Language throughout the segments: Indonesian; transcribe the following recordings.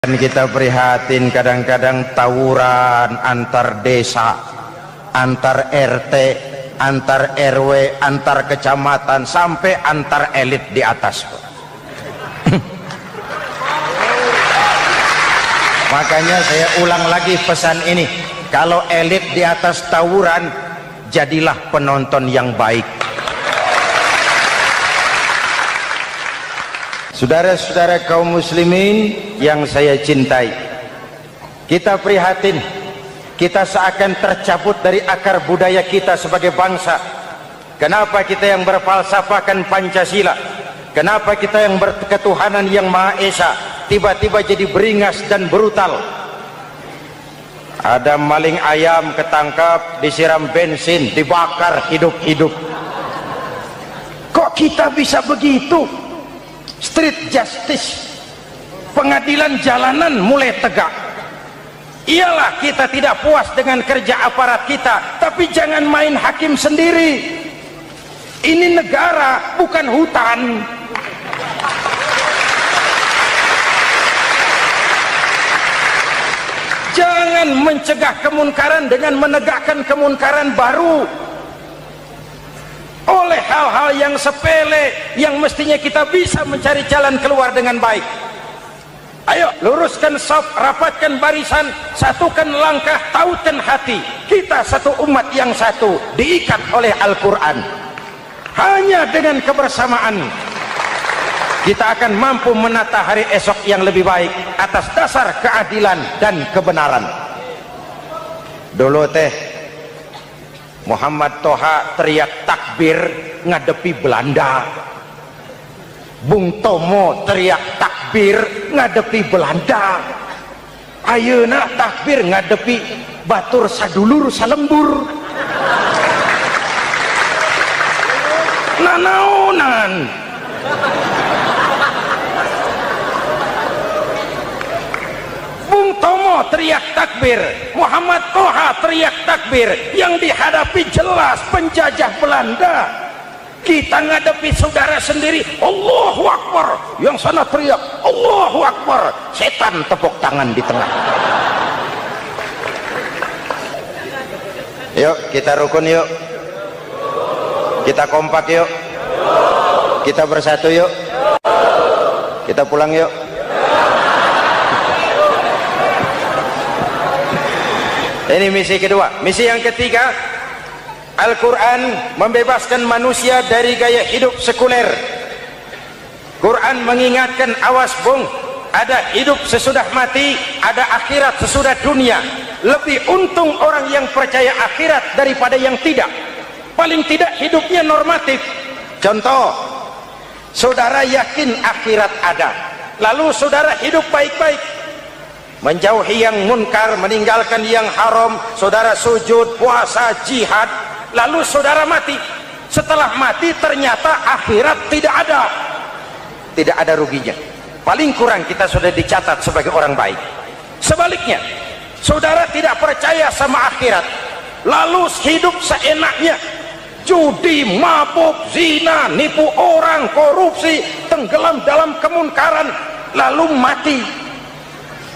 Dan kita prihatin kadang-kadang tawuran antar desa, antar RT, antar RW, antar kecamatan, sampai antar elit di atas. Makanya saya ulang lagi pesan ini, kalau elit di atas tawuran, jadilah penonton yang baik. Saudara-saudara kaum muslimin yang saya cintai, kita prihatin, kita seakan tercabut dari akar budaya kita sebagai bangsa. Kenapa kita yang berfalsafahkan Pancasila, kenapa kita yang berketuhanan yang Maha Esa tiba-tiba jadi beringas dan brutal? Ada maling ayam ketangkap, disiram bensin, dibakar hidup-hidup. Kok kita bisa begitu? Street justice, pengadilan jalanan mulai tegak. Iyalah kita tidak puas dengan kerja aparat kita, tapi jangan main hakim sendiri. Ini negara, bukan hutan. Jangan mencegah kemunkaran dengan menegakkan kemunkaran baru. Oleh hal-hal yang sepele yang mestinya kita bisa mencari jalan keluar dengan baik. Ayo luruskan saf, rapatkan barisan, satukan langkah, tautkan hati. Kita satu umat yang satu, diikat oleh Al-Quran. Hanya dengan kebersamaan kita akan mampu menata hari esok yang lebih baik atas dasar keadilan dan kebenaran. Dulu Muhammad Toha teriak takbir ngadepi Belanda. Bung Tomo teriak takbir ngadepi Belanda. Ayeuna takbir ngadepi batur sadulur salembur. Nanaonan. Bung Tomo teriak takbir, Muhammad Toha teriak takbir, yang dihadapi jelas penjajah Belanda. Kita ngadepi saudara sendiri, Allahu Akbar, yang sana teriak Allahu Akbar, setan tepuk tangan di tengah. Yuk kita rukun, yuk kita kompak, yuk kita bersatu, yuk kita pulang, yuk. Ini misi kedua. Misi yang ketiga, Al-Quran membebaskan manusia dari gaya hidup sekuler. Quran mengingatkan, awas bung, ada hidup sesudah mati, ada akhirat sesudah dunia. Lebih untung orang yang percaya akhirat daripada yang tidak. Paling tidak hidupnya normatif. Contoh, saudara yakin akhirat ada, lalu saudara hidup baik-baik, menjauhi yang munkar, meninggalkan yang haram, saudara sujud, puasa, jihad, lalu saudara mati. Setelah mati ternyata akhirat tidak ada ruginya. Paling kurang kita sudah dicatat sebagai orang baik. Sebaliknya, saudara tidak percaya sama akhirat, lalu hidup seenaknya, judi, mabuk, zina, nipu orang, korupsi, tenggelam dalam kemunkaran, lalu mati.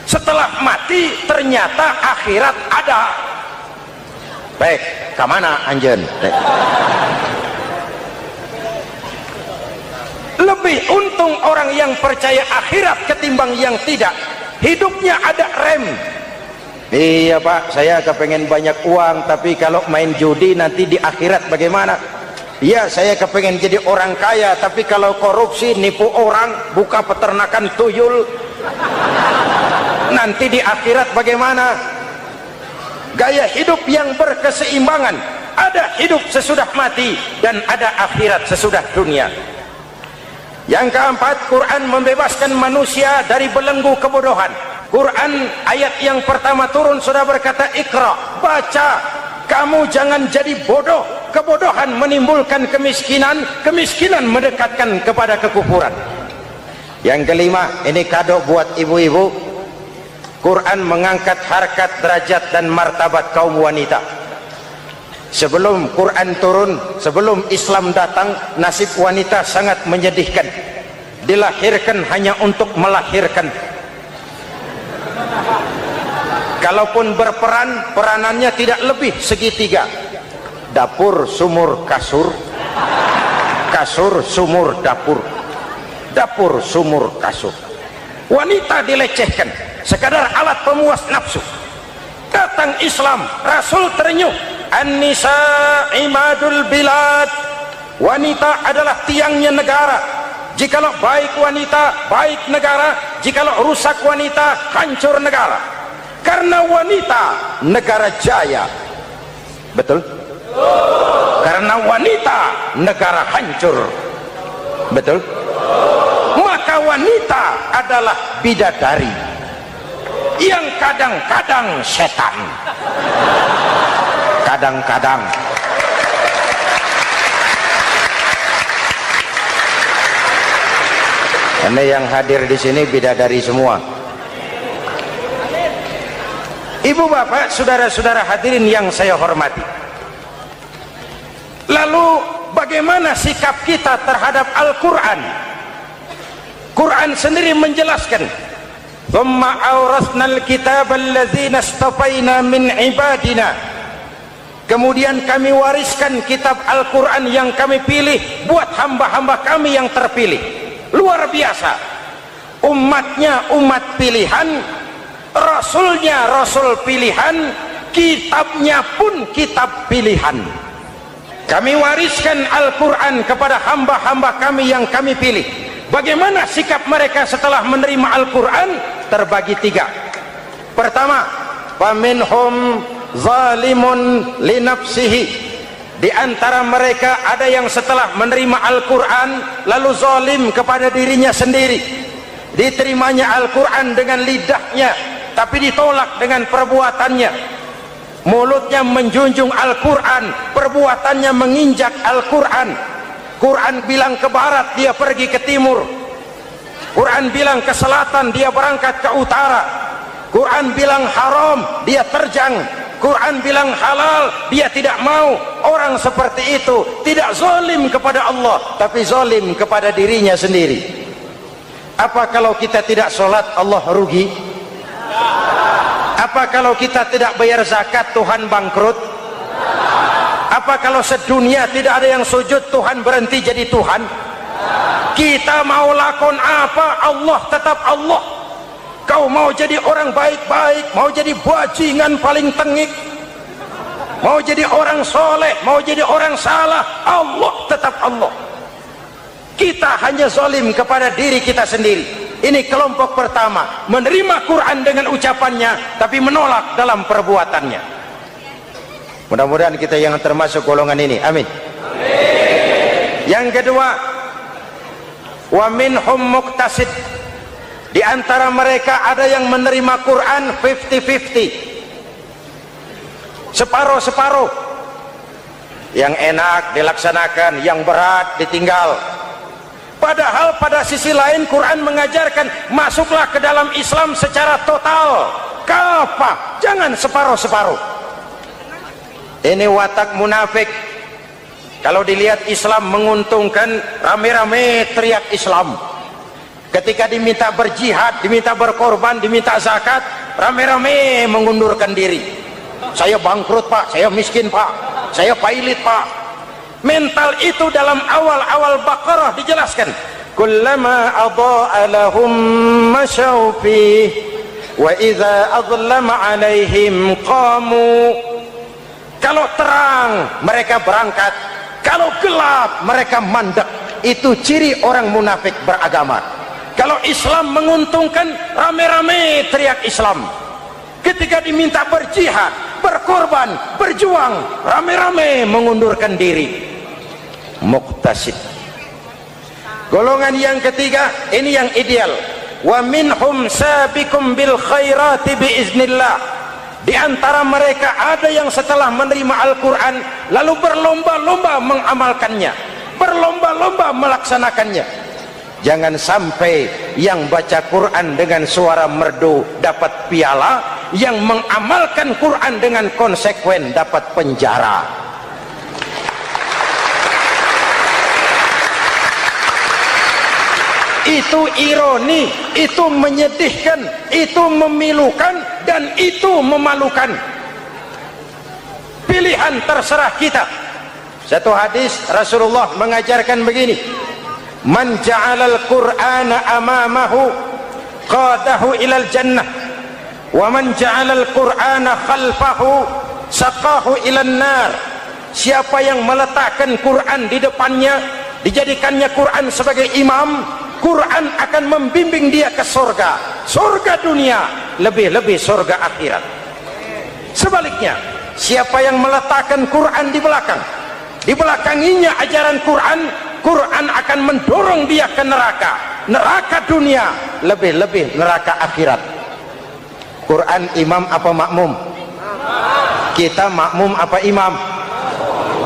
Setelah mati ternyata akhirat ada. Baik, kemana anjen? Lebih untung orang yang percaya akhirat ketimbang yang tidak. Hidupnya ada rem. Iya pak, saya kepengen banyak uang, tapi kalau main judi nanti di akhirat bagaimana? Iya, saya kepengen jadi orang kaya, tapi kalau korupsi, nipu orang, buka peternakan tuyul, nanti di akhirat bagaimana? Gaya hidup yang berkeseimbangan, ada hidup sesudah mati dan ada akhirat sesudah dunia. Yang keempat, Quran membebaskan manusia dari belenggu kebodohan. Quran ayat yang pertama turun sudah berkata, Iqra, baca, kamu jangan jadi bodoh. Kebodohan menimbulkan kemiskinan, kemiskinan mendekatkan kepada kekufuran. Yang kelima, ini kado buat ibu-ibu, Quran mengangkat harkat, derajat dan martabat kaum wanita. Sebelum Quran turun, sebelum Islam datang, nasib wanita sangat menyedihkan. Dilahirkan hanya untuk melahirkan. Kalaupun berperan, peranannya tidak lebih segitiga. Dapur, sumur, kasur. Kasur, sumur, dapur. Dapur, sumur, kasur. Wanita dilecehkan, sekadar alat pemuas nafsu. Datang Islam, Rasul terenyuh, an-nisa imadul bilad. Wanita adalah tiangnya negara. Jikalau baik wanita, baik negara. Jikalau rusak wanita, hancur negara. Karena wanita, negara jaya. Betul? Karena wanita, negara hancur. Betul? Maka wanita adalah bidadari yang kadang-kadang setan. Kadang-kadang. Karena yang hadir di sini bidadari semua. Ibu bapak, saudara-saudara hadirin yang saya hormati. Lalu bagaimana sikap kita terhadap Al-Quran? Quran sendiri menjelaskan, "Tsumma awrasnal kitaba alladzina istafaina min ibadina." Kemudian kami wariskan kitab Al-Quran yang kami pilih buat hamba-hamba kami yang terpilih. Luar biasa. Umatnya umat pilihan, Rasulnya Rasul pilihan, kitabnya pun kitab pilihan. Kami wariskan Al-Quran kepada hamba-hamba kami yang kami pilih. Bagaimana sikap mereka setelah menerima Al-Quran? Terbagi tiga. Pertama, faminhum zalimun linafsihi. Di antara mereka ada yang setelah menerima Al-Quran lalu zalim kepada dirinya sendiri. Diterimanya Al-Quran dengan lidahnya, tapi ditolak dengan perbuatannya. Mulutnya menjunjung Al-Quran, perbuatannya menginjak Al-Quran. Quran bilang ke barat, dia pergi ke timur. Quran bilang ke selatan, dia berangkat ke utara. Quran bilang haram, dia terjang. Quran bilang halal, dia tidak mau. Orang seperti itu tidak zalim kepada Allah, tapi zalim kepada dirinya sendiri. Apa kalau kita tidak sholat, Allah rugi? Apa kalau kita tidak bayar zakat, Tuhan bangkrut? Apa kalau sedunia tidak ada yang sujud, Tuhan berhenti jadi Tuhan? Kita mau lakon apa, Allah tetap Allah. Kau mau jadi orang baik-baik, mau jadi bajingan paling tengik, mau jadi orang soleh, mau jadi orang salah, Allah tetap Allah. Kita hanya zalim kepada diri kita sendiri. Ini kelompok pertama, menerima Quran dengan ucapannya tapi menolak dalam perbuatannya. Mudah-mudahan kita yang termasuk golongan ini. Amin. Amin. Yang kedua, wa minhum muqtasid. Di antara mereka ada yang menerima Quran 50-50. Separuh-separuh. Yang enak dilaksanakan, yang berat ditinggal. Padahal pada sisi lain Quran mengajarkan masuklah ke dalam Islam secara total, kafah, jangan separuh-separuh. Ini watak munafik. Kalau dilihat Islam menguntungkan, rame-rame teriak Islam. Ketika diminta berjihad, diminta berkorban, diminta zakat, rame-rame mengundurkan diri. Saya bangkrut pak, saya miskin pak, saya pailit pak. Mental itu dalam awal-awal Baqarah dijelaskan. Kullama adha'a lahum masyaw fih wa idza adlama alaihim qamu. Kalau terang mereka berangkat, kalau gelap mereka mandek. Itu ciri orang munafik beragama. Kalau Islam menguntungkan, rame-rame teriak Islam. Ketika diminta berjihad, berkorban, berjuang, rame-rame mengundurkan diri. Muqtasid. Golongan yang ketiga, ini yang ideal. Wa minhum sabiqum bil khairati biiznillah. Di antara mereka ada yang setelah menerima Al-Quran lalu berlomba-lomba mengamalkannya, berlomba-lomba melaksanakannya. Jangan sampai yang baca Quran dengan suara merdu dapat piala, yang mengamalkan Quran dengan konsekuen dapat penjara. Itu ironi, itu menyedihkan, itu memilukan dan itu memalukan. Pilihan terserah kita. Satu hadis Rasulullah mengajarkan begini, man ja'alal qur'ana amamahu qadahu ilal jannah wa man ja'alal qur'ana khalfahu saqahu ilan nar. Siapa yang meletakkan Quran di depannya, dijadikannya Quran sebagai imam, Quran akan membimbing dia ke surga, surga dunia, lebih-lebih surga akhirat. Sebaliknya, siapa yang meletakkan Quran di belakang, dibelakanginya ajaran Quran, Quran akan mendorong dia ke neraka, neraka dunia, lebih-lebih neraka akhirat. Quran imam apa makmum? Kita makmum apa imam?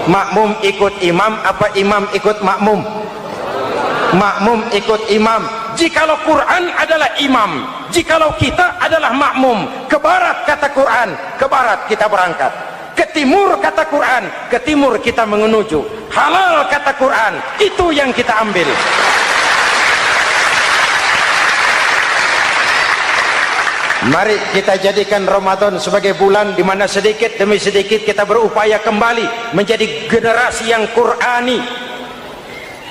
Makmum ikut imam apa imam ikut makmum? Makmum ikut imam. Jikalau Quran adalah imam, jikalau kita adalah makmum, ke barat kata Quran, ke barat kita berangkat. Ke timur kata Quran, ke timur kita menuju. Halal kata Quran, itu yang kita ambil. Mari kita jadikan Ramadan sebagai bulan di mana sedikit demi sedikit kita berupaya kembali menjadi generasi yang Qurani.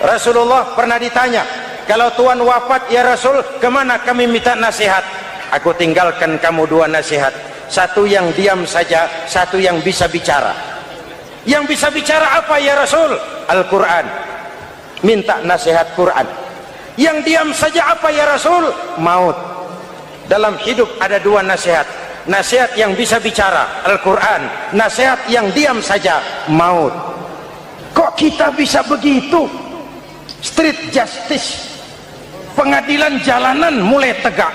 Rasulullah pernah ditanya, kalau Tuhan wafat ya Rasul, kemana kami minta nasihat? Aku tinggalkan kamu dua nasihat, satu yang diam saja, satu yang bisa bicara. Yang bisa bicara apa ya Rasul? Al-Quran. Minta nasihat Quran. Yang diam saja apa ya Rasul? Maut. Dalam hidup ada dua nasihat, nasihat yang bisa bicara Al-Quran, nasihat yang diam saja maut. Kok kita bisa begitu? Street justice, pengadilan jalanan mulai tegak.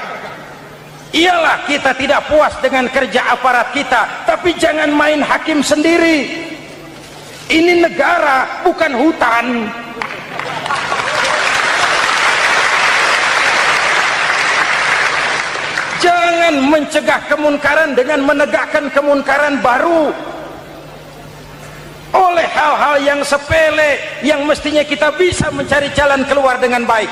Iyalah kita tidak puas dengan kerja aparat kita, tapi jangan main hakim sendiri. Ini negara bukan hutan. Jangan mencegah kemunkaran dengan menegakkan kemunkaran baru. Oleh hal-hal yang sepele yang mestinya kita bisa mencari jalan keluar dengan baik.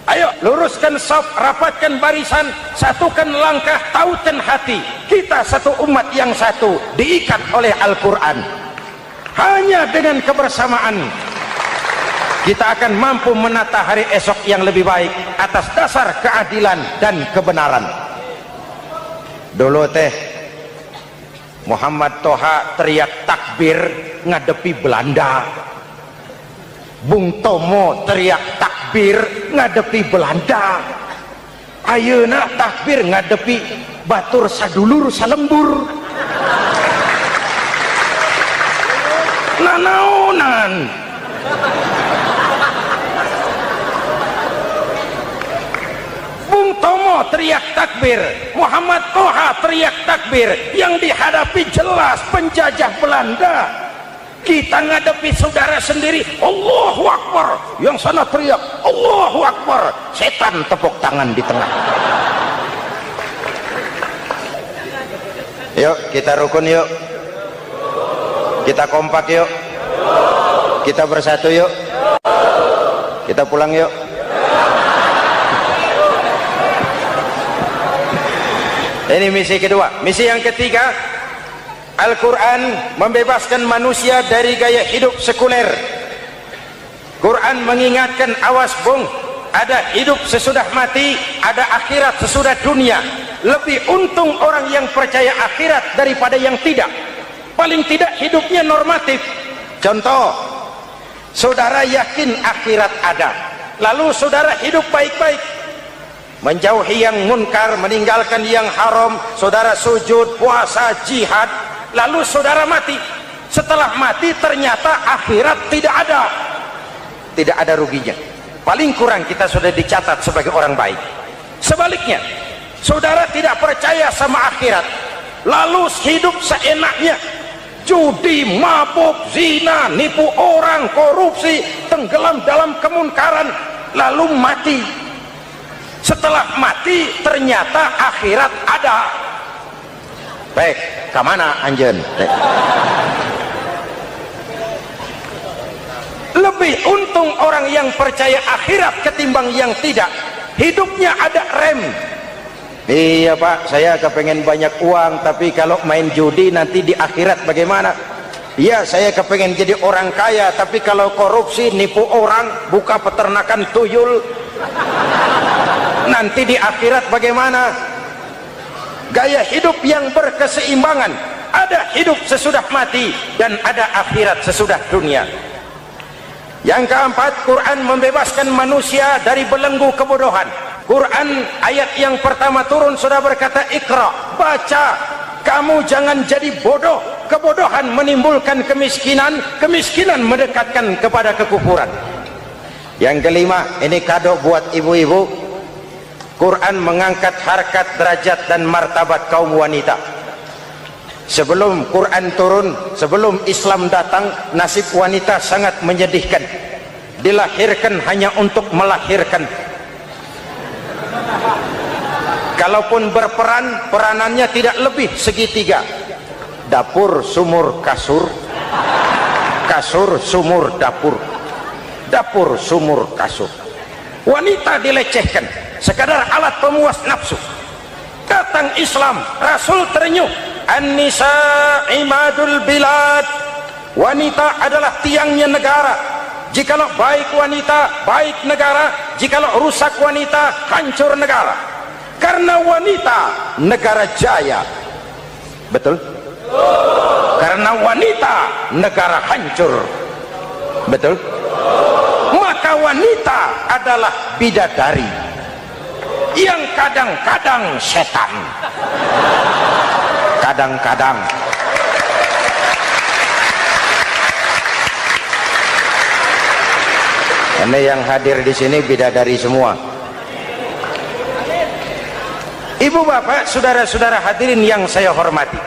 Ayo luruskan saf, rapatkan barisan, satukan langkah, tautkan hati. Kita satu umat yang satu, diikat oleh Al-Quran. Hanya dengan kebersamaan kita akan mampu menata hari esok yang lebih baik atas dasar keadilan dan kebenaran. Dulu teh Muhammad Toha teriak takbir ngadepi Belanda, Bung Tomo teriak takbir ngadepi Belanda, ayeuna takbir ngadepi batur sadulur salembur. Nanaonan Bung Tomo teriak takbir, Muhammad Toha teriak takbir, yang dihadapi jelas penjajah Belanda. Kita ngadepi saudara sendiri, Allahu Akbar, yang sana teriak Allahu Akbar, setan tepuk tangan di tengah. Yuk kita rukun, yuk kita kompak, yuk kita bersatu, yuk kita pulang, yuk. Ini misi kedua. Misi yang ketiga, Al-Quran membebaskan manusia dari gaya hidup sekuler. Quran mengingatkan, awas bung, ada hidup sesudah mati, ada akhirat sesudah dunia. Lebih untung orang yang percaya akhirat daripada yang tidak. Paling tidak hidupnya normatif. Contoh, saudara yakin akhirat ada, lalu saudara hidup baik-baik, menjauhi yang munkar, meninggalkan yang haram, saudara sujud, puasa, jihad, lalu saudara mati. Setelah mati ternyata akhirat tidak ada ruginya. Paling kurang kita sudah dicatat sebagai orang baik. Sebaliknya, saudara tidak percaya sama akhirat, lalu hidup seenaknya, judi, mabuk, zina, nipu orang, korupsi, tenggelam dalam kemunkaran, lalu mati. Setelah mati ternyata akhirat ada. Baik, kemana anjen? Lebih untung orang yang percaya akhirat ketimbang yang tidak. Hidupnya ada rem, Iya Pak, saya kepengen banyak uang, tapi kalau main judi nanti di akhirat bagaimana? Iya, saya kepengen jadi orang kaya, tapi kalau korupsi, nipu orang, buka peternakan tuyul, nanti di akhirat bagaimana? Gaya hidup yang berkeseimbangan, ada hidup sesudah mati dan ada akhirat sesudah dunia. Yang keempat, Quran membebaskan manusia dari belenggu kebodohan. Quran ayat yang pertama turun sudah berkata, Iqra, baca, kamu jangan jadi bodoh. Kebodohan menimbulkan kemiskinan, kemiskinan mendekatkan kepada kekufuran. Yang kelima, ini kado buat ibu-ibu, Quran mengangkat harkat, derajat dan martabat kaum wanita. Sebelum Quran turun, sebelum Islam datang, nasib wanita sangat menyedihkan. Dilahirkan hanya untuk melahirkan. Kalaupun berperan, peranannya tidak lebih segitiga. Dapur, sumur, kasur. Kasur, sumur, dapur. Dapur, sumur, kasur. Wanita dilecehkan, sekadar alat pemuas nafsu. Datang Islam, Rasul terenyuh, An-nisa imadul bilad. Wanita adalah tiangnya negara. Jikalau baik wanita, baik negara. Jikalau rusak wanita, hancur negara. Karena wanita, negara jaya. Betul? Karena wanita, negara hancur. Betul? Maka wanita adalah bidadari yang kadang-kadang setan. Kadang-kadang. Karena yang hadir di sini bidadari semua. Ibu bapak, saudara-saudara hadirin yang saya hormati.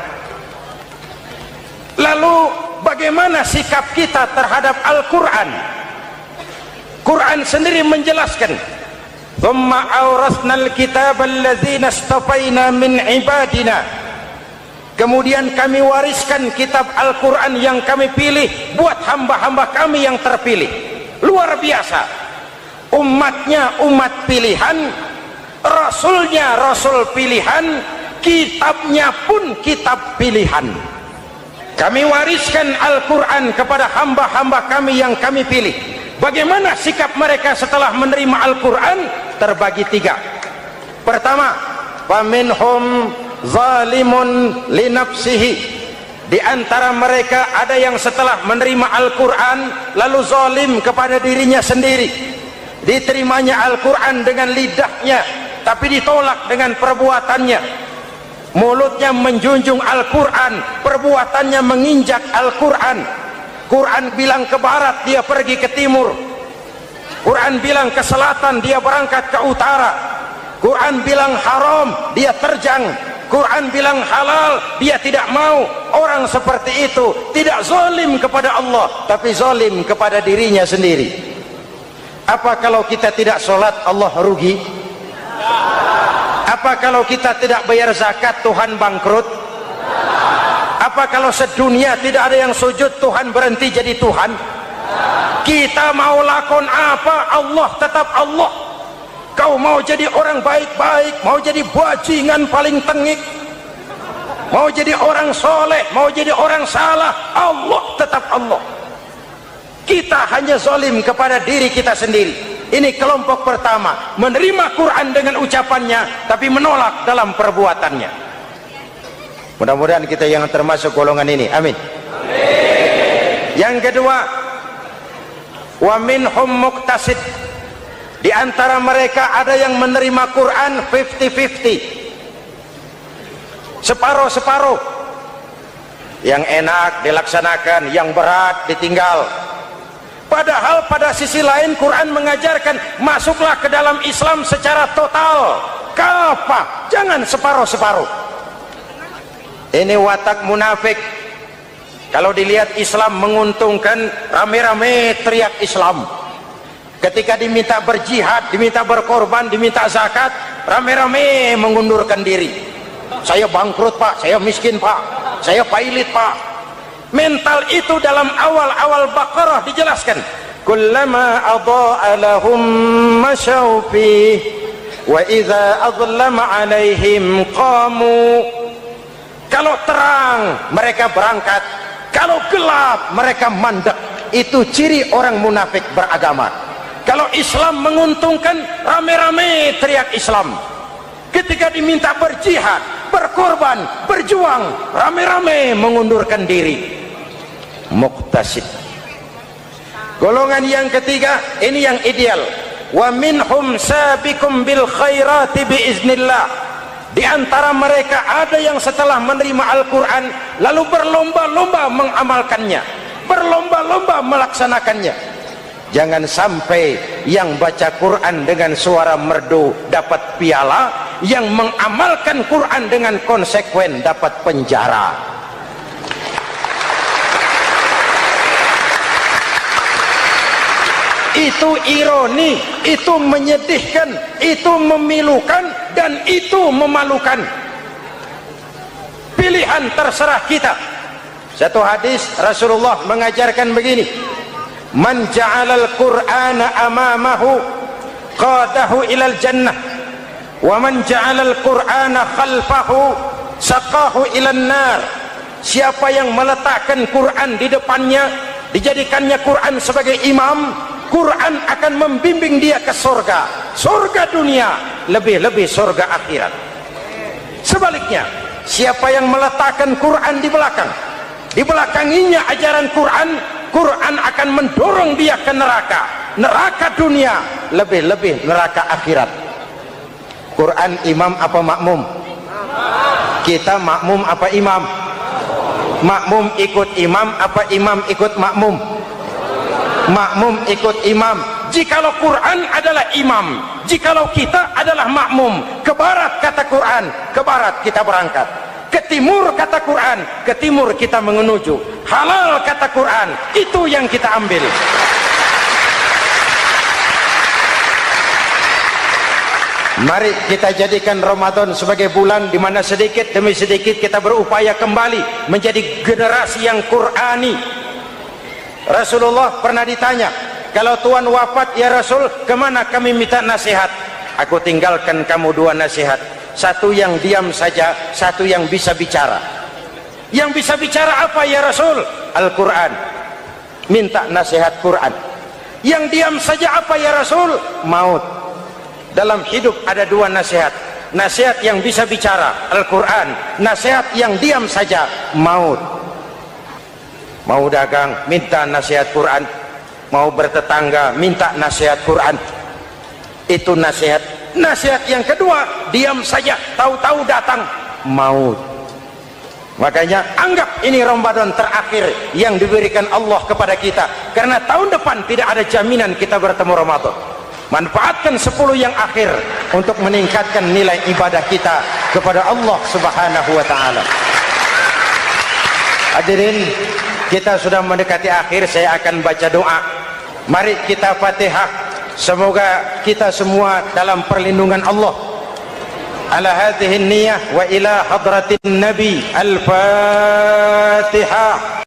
Lalu bagaimana sikap kita terhadap Al-Quran? Quran sendiri menjelaskan, "Tsumma awrasnal kitaba alladzina istafaina min ibadina." Kemudian kami wariskan kitab Al-Quran yang kami pilih buat hamba-hamba kami yang terpilih. Luar biasa. Umatnya umat pilihan, Rasulnya Rasul pilihan, kitabnya pun kitab pilihan. Kami wariskan Al-Quran kepada hamba-hamba kami yang kami pilih. Bagaimana sikap mereka setelah menerima Al-Quran? Terbagi tiga. Pertama, faminhum zalimun linafsihi. Di antara mereka ada yang setelah menerima Al-Quran lalu zalim kepada dirinya sendiri. Diterimanya Al-Quran dengan lidahnya, tapi ditolak dengan perbuatannya. Mulutnya menjunjung Al-Quran, perbuatannya menginjak Al-Quran. Quran bilang ke barat, dia pergi ke timur. Quran bilang ke selatan, dia berangkat ke utara. Quran bilang haram, dia terjang. Quran bilang halal, dia tidak mau. Orang seperti itu tidak zalim kepada Allah, tapi zalim kepada dirinya sendiri. Apa kalau kita tidak sholat, Allah rugi? Apa kalau kita tidak bayar zakat, Tuhan bangkrut? Apa kalau sedunia tidak ada yang sujud, Tuhan berhenti jadi Tuhan? Kita mau lakon apa, Allah tetap Allah. Kau mau jadi orang baik-baik, mau jadi bajingan paling tengik, mau jadi orang soleh, mau jadi orang salah, Allah tetap Allah. Kita hanya zalim kepada diri kita sendiri. Ini kelompok pertama, menerima Quran dengan ucapannya tapi menolak dalam perbuatannya. Mudah-mudahan kita yang termasuk golongan ini. Amin. Yang kedua, wa minhum muqtasid. Di antara mereka ada yang menerima Quran 50-50, separuh-separuh. Yang enak dilaksanakan, yang berat ditinggal. Padahal pada sisi lain Quran mengajarkan masuklah ke dalam Islam secara total, kafah, jangan separuh-separuh. Ini watak munafik. Kalau dilihat Islam menguntungkan, rame-rame teriak Islam. Ketika diminta berjihad, diminta berkorban, diminta zakat, rame-rame mengundurkan diri. Saya bangkrut Pak, saya miskin Pak, saya pailit Pak. Mental itu dalam awal-awal Baqarah dijelaskan. Kullama adha'a lahum masyaw fih. wa idza adlama alaihim qamu. Kalau terang mereka berangkat, kalau gelap mereka mandek. Itu ciri orang munafik beragama. Kalau Islam menguntungkan, rame-rame teriak Islam. Ketika diminta berjihad, berkorban, berjuang, rame-rame mengundurkan diri. Muqtasid. Golongan yang ketiga, ini yang ideal. Wa minhum sabiqum bil khairati biiznillah. Di antara mereka ada yang setelah menerima Al-Quran lalu berlomba-lomba mengamalkannya, berlomba-lomba melaksanakannya. Jangan sampai yang baca Quran dengan suara merdu dapat piala, yang mengamalkan Quran dengan konsekuen dapat penjara. Itu ironi, itu menyedihkan, itu memilukan, dan itu memalukan. Pilihan terserah kita. Satu hadis Rasulullah mengajarkan begini: man ja'alal qur'ana amamahu qadahu ilal jannah, wa man ja'alal qur'ana khalfahu saqahu ilan nar. Siapa yang meletakkan Quran di depannya, dijadikannya Quran sebagai imam, Quran akan membimbing dia ke surga, surga dunia, lebih-lebih surga akhirat. Sebaliknya, siapa yang meletakkan Quran di belakang, dibelakanginya ajaran Quran, Quran akan mendorong dia ke neraka, neraka dunia, lebih-lebih neraka akhirat. Quran imam apa makmum? Kita makmum apa imam? Makmum ikut imam apa imam ikut makmum? Makmum ikut imam. Jikalau Quran adalah imam, jikalau kita adalah makmum. Ke barat kata Quran, ke barat kita berangkat. Ke timur kata Quran, ke timur kita menuju. Halal kata Quran, itu yang kita ambil. Mari kita jadikan Ramadan sebagai bulan di mana sedikit demi sedikit kita berupaya kembali menjadi generasi yang Qurani. Rasulullah pernah ditanya, kalau Tuhan wafat ya Rasul, kemana kami minta nasihat? Aku tinggalkan kamu dua nasihat, satu yang diam saja, satu yang bisa bicara. Yang bisa bicara apa ya Rasul? Al-Quran. Minta nasihat Quran. Yang diam saja apa ya Rasul? Maut. Dalam hidup ada dua nasihat, nasihat yang bisa bicara Al-Quran, nasihat yang diam saja maut. Mau dagang minta nasihat Quran, mau bertetangga minta nasihat Quran. Itu nasihat. Nasihat yang kedua, diam saja, tahu-tahu datang maut. Makanya anggap ini Ramadan terakhir yang diberikan Allah kepada kita, karena tahun depan tidak ada jaminan kita bertemu Ramadan. Manfaatkan 10 yang akhir untuk meningkatkan nilai ibadah kita kepada Allah Subhanahu wa taala. Hadirin, kita sudah mendekati akhir, saya akan baca doa. Mari kita Fatihah. Semoga kita semua dalam perlindungan Allah. Ala hadhihi niyah wa ila hadratin Nabi. Al-Fatihah.